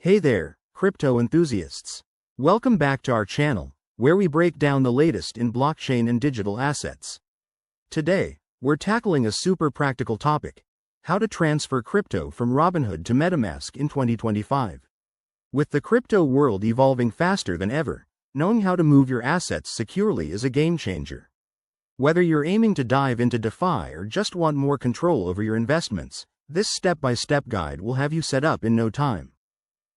Hey there, crypto enthusiasts. Welcome back to our channel, where we break down the latest in blockchain and digital assets. Today, we're tackling a super practical topic: how to transfer crypto from Robinhood to MetaMask in 2025. With the crypto world evolving faster than ever, knowing how to move your assets securely is a game changer. Whether you're aiming to dive into DeFi or just want more control over your investments, this step-by-step guide will have you set up in no time.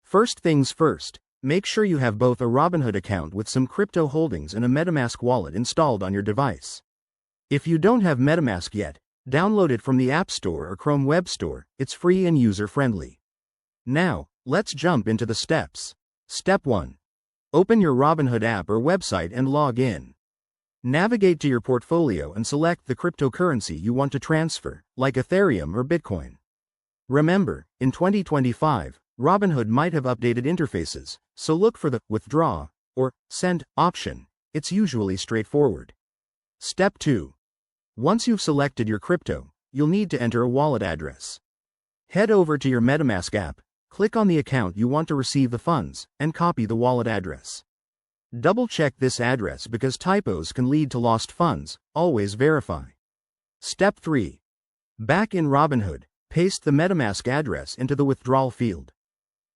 First things first, make sure you have both a Robinhood account with some crypto holdings and a MetaMask wallet installed on your device. If you don't have MetaMask yet, download it from the App Store or Chrome Web Store. It's free and user-friendly. Now, let's jump into the steps. Step 1. Open your Robinhood app or website and log in. Navigate to your portfolio and select the cryptocurrency you want to transfer, like Ethereum or Bitcoin. Remember, in 2025, Robinhood might have updated interfaces, so look for the Withdraw or Send option. It's usually straightforward. Step 2. Once you've selected your crypto, you'll need to enter a wallet address. Head over to your MetaMask app, click on the account you want to receive the funds, and copy the wallet address. Double-check this address because typos can lead to lost funds. Always verify. Step 3. Back in Robinhood, paste the MetaMask address into the withdrawal field.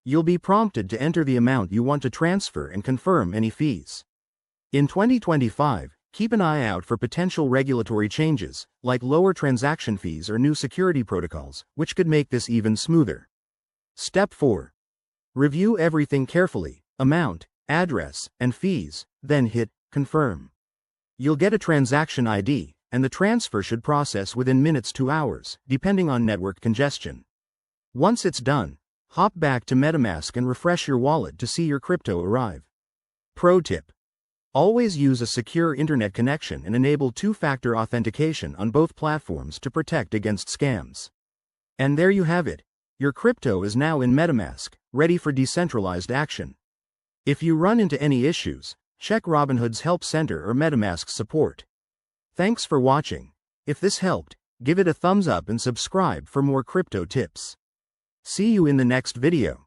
You'll be prompted to enter the amount you want to transfer and confirm any fees. In 2025, keep an eye out for potential regulatory changes, like lower transaction fees or new security protocols, which could make this even smoother. Step 4. Review everything carefully: amount, address, and fees, then hit Confirm. You'll get a transaction ID, and the transfer should process within minutes to hours, depending on network congestion. Once it's done, hop back to MetaMask and refresh your wallet to see your crypto arrive. Pro tip: always use a secure internet connection and enable two-factor authentication on both platforms to protect against scams. And there you have it. Your crypto is now in MetaMask, ready for decentralized action. If you run into any issues, check Robinhood's Help Center or MetaMask's support. Thanks for watching. If this helped, give it a thumbs up and subscribe for more crypto tips. See you in the next video.